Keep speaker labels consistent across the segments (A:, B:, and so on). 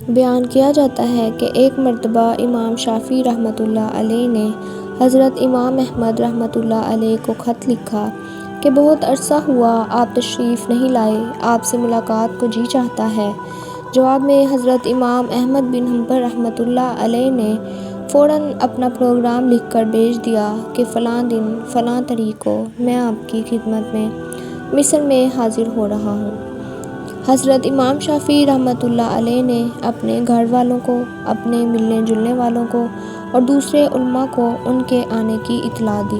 A: بیان کیا جاتا ہے کہ ایک مرتبہ امام شافعی رحمۃ اللہ علیہ نے حضرت امام احمد رحمۃ اللہ علیہ کو خط لکھا کہ بہت عرصہ ہوا آپ تشریف نہیں لائے، آپ سے ملاقات کو جی چاہتا ہے۔ جواب میں حضرت امام احمد بن حنبل رحمۃ اللہ علیہ نے فوراً اپنا پروگرام لکھ کر بھیج دیا کہ فلاں دن فلاں تاریخ کو میں آپ کی خدمت میں مصر میں حاضر ہو رہا ہوں۔ حضرت امام شافعی رحمۃ اللہ علیہ نے اپنے گھر والوں کو، اپنے ملنے جلنے والوں کو اور دوسرے علماء کو ان کے آنے کی اطلاع دی،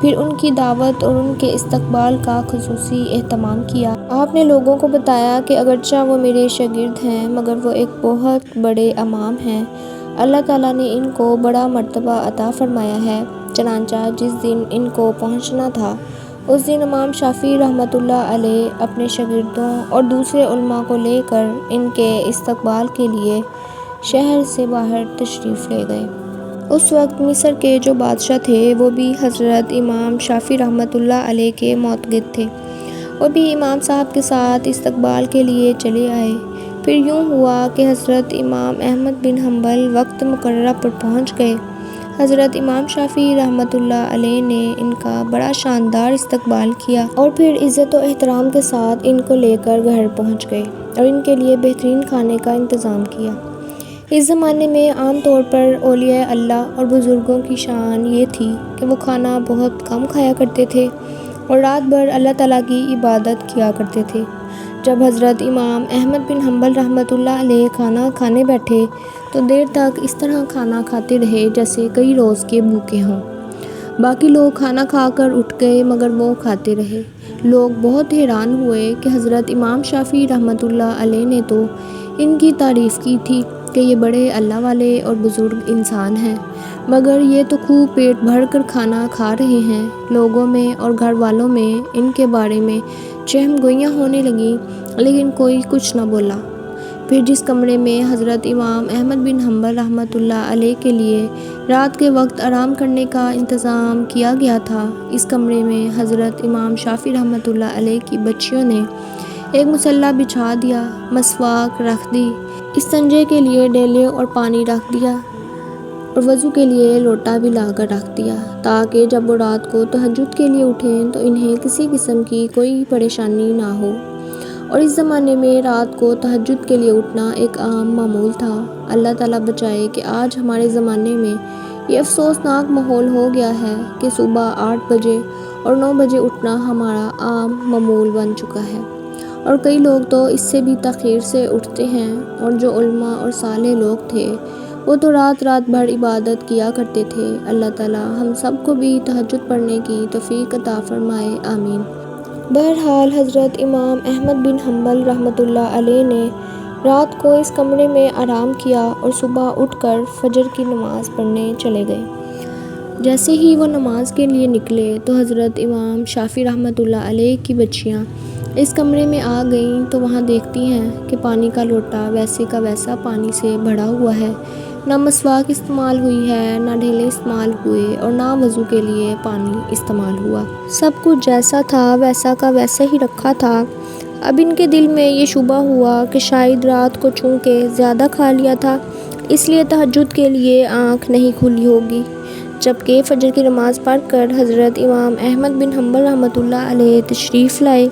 A: پھر ان کی دعوت اور ان کے استقبال کا خصوصی اہتمام کیا۔ آپ نے لوگوں کو بتایا کہ اگرچہ وہ میرے شاگرد ہیں مگر وہ ایک بہت بڑے امام ہیں، اللہ تعالیٰ نے ان کو بڑا مرتبہ عطا فرمایا ہے۔ چنانچہ جس دن ان کو پہنچنا تھا اس دن امام شافعی رحمۃ اللہ علیہ اپنے شاگردوں اور دوسرے علماء کو لے کر ان کے استقبال کے لیے شہر سے باہر تشریف لے گئے۔ اس وقت مصر کے جو بادشاہ تھے وہ بھی حضرت امام شافعی رحمۃ اللہ علیہ کے معتقد تھے، وہ بھی امام صاحب کے ساتھ استقبال کے لیے چلے آئے۔ پھر یوں ہوا کہ حضرت امام احمد بن حنبل وقت مقررہ پر پہنچ گئے۔ حضرت امام شافعی رحمۃ اللہ علیہ نے ان کا بڑا شاندار استقبال کیا اور پھر عزت و احترام کے ساتھ ان کو لے کر گھر پہنچ گئے اور ان کے لیے بہترین کھانے کا انتظام کیا۔ اس زمانے میں عام طور پر اولیاء اللہ اور بزرگوں کی شان یہ تھی کہ وہ کھانا بہت کم کھایا کرتے تھے اور رات بھر اللہ تعالیٰ کی عبادت کیا کرتے تھے۔ جب حضرت امام احمد بن حنبل رحمۃ اللہ علیہ کھانا کھانے بیٹھے تو دیر تک اس طرح کھانا کھاتے رہے جیسے کئی روز کے بھوکے ہوں۔ باقی لوگ کھانا کھا کر اٹھ گئے مگر وہ کھاتے رہے۔ لوگ بہت حیران ہوئے کہ حضرت امام شافعی رحمۃ اللہ علیہ نے تو ان کی تعریف کی تھی کہ یہ بڑے اللہ والے اور بزرگ انسان ہیں، مگر یہ تو خوب پیٹ بھر کر کھانا کھا رہے ہیں۔ لوگوں میں اور گھر والوں میں ان کے بارے میں چہم گوئیاں ہونے لگیں لیکن کوئی کچھ نہ بولا۔ پھر جس کمرے میں حضرت امام احمد بن حنبل رحمۃ اللہ علیہ کے لیے رات کے وقت آرام کرنے کا انتظام کیا گیا تھا، اس کمرے میں حضرت امام شافعی رحمۃ اللہ علیہ کی بچیوں نے ایک مصلی بچھا دیا، مسواک رکھ دی، استنجے کے لیے ڈیلے اور پانی رکھ دیا اور وضو کے لیے لوٹا بھی لا کر رکھ دیا تاکہ جب وہ رات کو تہجد کے لیے اٹھیں تو انہیں کسی قسم کی کوئی پریشانی نہ ہو۔ اور اس زمانے میں رات کو تہجد کے لیے اٹھنا ایک عام معمول تھا۔ اللہ تعالیٰ بچائے کہ آج ہمارے زمانے میں یہ افسوسناک ماحول ہو گیا ہے کہ صبح 8 بجے اور 9 بجے اٹھنا ہمارا عام معمول بن چکا ہے، اور کئی لوگ تو اس سے بھی تاخیر سے اٹھتے ہیں۔ اور جو علماء اور صالح لوگ تھے وہ تو رات بھر عبادت کیا کرتے تھے۔ اللہ تعالیٰ ہم سب کو بھی تہجد پڑھنے کی توفیق عطا فرمائے، آمین۔ بہرحال حضرت امام احمد بن حنبل رحمۃ اللہ علیہ نے رات کو اس کمرے میں آرام کیا اور صبح اٹھ کر فجر کی نماز پڑھنے چلے گئے۔ جیسے ہی وہ نماز کے لیے نکلے تو حضرت امام شافعی رحمۃ اللہ علیہ کی بچیاں اس کمرے میں آ گئیں تو وہاں دیکھتی ہیں کہ پانی کا لوٹا ویسے کا ویسا پانی سے بھرا ہوا ہے، نہ مسواک استعمال ہوئی ہے، نہ ڈھیلے استعمال ہوئے اور نہ وضو کے لیے پانی استعمال ہوا۔ سب کچھ جیسا تھا ویسا کا ویسا ہی رکھا تھا۔ اب ان کے دل میں یہ شبہ ہوا کہ شاید رات کو چونکہ زیادہ کھا لیا تھا اس لیے تہجد کے لیے آنکھ نہیں کھلی ہوگی۔ جبکہ فجر کی نماز پڑھ کر حضرت امام احمد بن حنبل رحمۃ اللہ علیہ تشریف لائے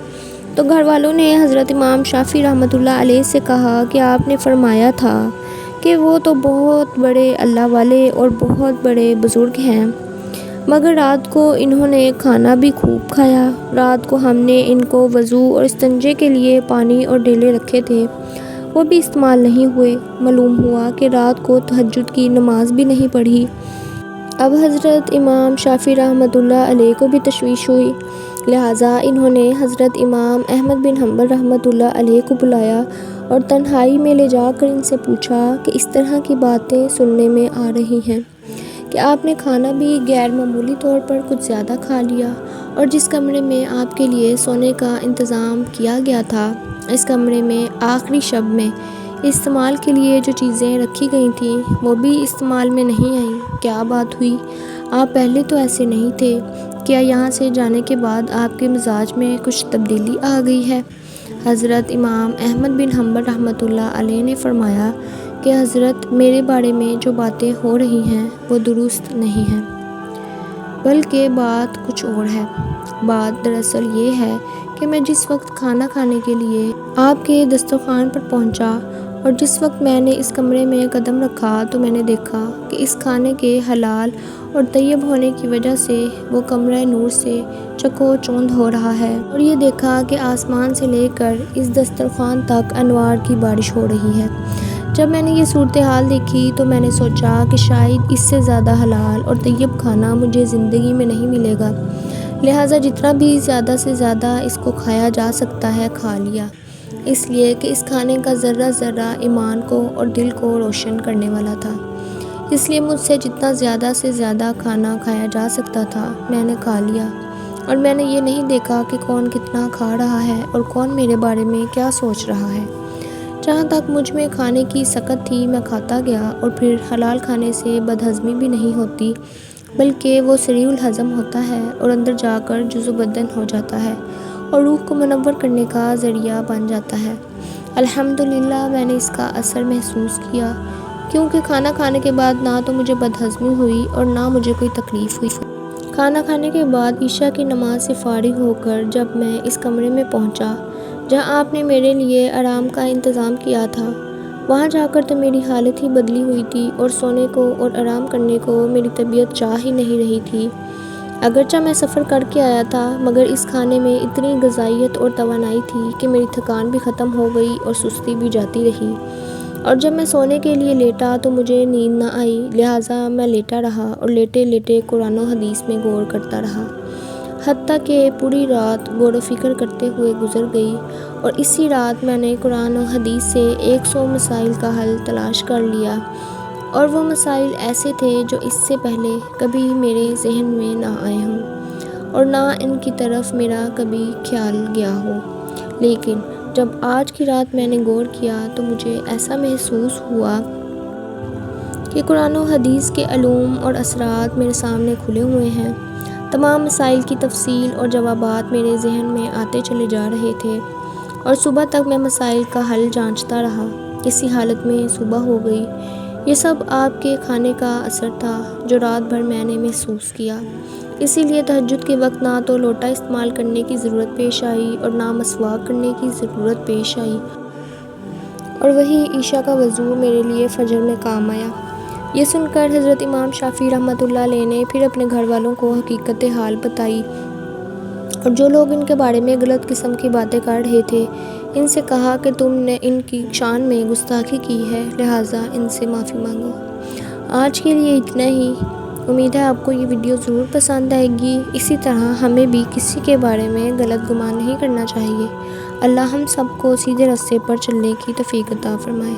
A: تو گھر والوں نے حضرت امام شافعی رحمۃ اللہ علیہ سے کہا کہ آپ نے فرمایا تھا کہ وہ تو بہت بڑے اللہ والے اور بہت بڑے بزرگ ہیں، مگر رات کو انہوں نے کھانا بھی خوب کھایا۔ رات کو ہم نے ان کو وضو اور استنجے کے لیے پانی اور ڈیلے رکھے تھے، وہ بھی استعمال نہیں ہوئے۔ معلوم ہوا کہ رات کو تہجد کی نماز بھی نہیں پڑھی۔ اب حضرت امام شافعی رحمۃ اللہ علیہ کو بھی تشویش ہوئی، لہٰذا انہوں نے حضرت امام احمد بن حنبل رحمۃ اللہ علیہ کو بلایا اور تنہائی میں لے جا کر ان سے پوچھا کہ اس طرح کی باتیں سننے میں آ رہی ہیں کہ آپ نے کھانا بھی غیر معمولی طور پر کچھ زیادہ کھا لیا، اور جس کمرے میں آپ کے لیے سونے کا انتظام کیا گیا تھا اس کمرے میں آخری شب میں استعمال کے لیے جو چیزیں رکھی گئی تھیں وہ بھی استعمال میں نہیں آئیں۔ کیا بات ہوئی؟ آپ پہلے تو ایسے نہیں تھے، کیا یہاں سے جانے کے بعد آپ کے مزاج میں کچھ تبدیلی آ گئی ہے؟ حضرت امام احمد بن حنبل رحمۃ اللہ علیہ نے فرمایا کہ حضرت میرے بارے میں جو باتیں ہو رہی ہیں وہ درست نہیں ہیں، بلکہ بات کچھ اور ہے۔ بات دراصل یہ ہے کہ میں جس وقت کھانا کھانے کے لیے آپ کے دسترخوان پر پہنچا اور جس وقت میں نے اس کمرے میں قدم رکھا تو میں نے دیکھا کہ اس کھانے کے حلال اور طیب ہونے کی وجہ سے وہ کمرہ نور سے چکو چوندھ ہو رہا ہے، اور یہ دیکھا کہ آسمان سے لے کر اس دسترخوان تک انوار کی بارش ہو رہی ہے۔ جب میں نے یہ صورتحال دیکھی تو میں نے سوچا کہ شاید اس سے زیادہ حلال اور طیب کھانا مجھے زندگی میں نہیں ملے گا، لہٰذا جتنا بھی زیادہ سے زیادہ اس کو کھایا جا سکتا ہے کھا لیا، اس لیے کہ اس کھانے کا ذرہ ذرہ ایمان کو اور دل کو روشن کرنے والا تھا۔ اس لیے مجھ سے جتنا زیادہ سے زیادہ کھانا کھایا جا سکتا تھا میں نے کھا لیا، اور میں نے یہ نہیں دیکھا کہ کون کتنا کھا رہا ہے اور کون میرے بارے میں کیا سوچ رہا ہے۔ جہاں تک مجھ میں کھانے کی سکت تھی میں کھاتا گیا، اور پھر حلال کھانے سے بدہضمی بھی نہیں ہوتی بلکہ وہ سریع الہضم ہوتا ہے اور اندر جا کر جزو بدن ہو جاتا ہے اور روح کو منور کرنے کا ذریعہ بن جاتا ہے۔ الحمدللہ میں نے اس کا اثر محسوس کیا، کیونکہ کھانا کھانے کے بعد نہ تو مجھے بدہضمی ہوئی اور نہ مجھے کوئی تکلیف ہوئی۔ کھانا کھانے کے بعد عشاء کی نماز سے فارغ ہو کر جب میں اس کمرے میں پہنچا جہاں آپ نے میرے لیے آرام کا انتظام کیا تھا، وہاں جا کر تو میری حالت ہی بدلی ہوئی تھی اور سونے کو اور آرام کرنے کو میری طبیعت چاہ ہی نہیں رہی تھی۔ اگرچہ میں سفر کر کے آیا تھا مگر اس کھانے میں اتنی غذائیت اور توانائی تھی کہ میری تھکان بھی ختم ہو گئی اور سستی بھی جاتی رہی، اور جب میں سونے کے لیے لیٹا تو مجھے نیند نہ آئی، لہٰذا میں لیٹا رہا اور لیٹے لیٹے قرآن و حدیث میں غور کرتا رہا، حتیٰ کہ پوری رات غور و فکر کرتے ہوئے گزر گئی، اور اسی رات میں نے قرآن و حدیث سے 100 مسائل کا حل تلاش کر لیا، اور وہ مسائل ایسے تھے جو اس سے پہلے کبھی میرے ذہن میں نہ آئے ہوں اور نہ ان کی طرف میرا کبھی خیال گیا ہو، لیکن جب آج کی رات میں نے غور کیا تو مجھے ایسا محسوس ہوا کہ قرآن و حدیث کے علوم اور اثرات میرے سامنے کھلے ہوئے ہیں۔ تمام مسائل کی تفصیل اور جوابات میرے ذہن میں آتے چلے جا رہے تھے، اور صبح تک میں مسائل کا حل جانچتا رہا۔ اسی حالت میں صبح ہو گئی۔ یہ سب آپ کے کھانے کا اثر تھا جو رات بھر میں نے محسوس کیا، اسی لیے تہجد کے وقت نہ تو لوٹا استعمال کرنے کی ضرورت پیش آئی اور نہ مسواک کرنے کی ضرورت پیش آئی، اور وہی عشاء کا وضو میرے لیے فجر میں کام آیا۔ یہ سن کر حضرت امام شافعی رحمۃ اللہ علیہ نے پھر اپنے گھر والوں کو حقیقت حال بتائی، اور جو لوگ ان کے بارے میں غلط قسم کی باتیں کر رہے تھے ان سے کہا کہ تم نے ان کی شان میں گستاخی کی ہے، لہٰذا ان سے معافی مانگو۔ آج کے لیے اتنا ہی۔ امید ہے آپ کو یہ ویڈیو ضرور پسند آئے گی۔ اسی طرح ہمیں بھی کسی کے بارے میں غلط گمان نہیں کرنا چاہیے۔ اللہ ہم سب کو سیدھے راستے پر چلنے کی توفیق عطا فرمائے۔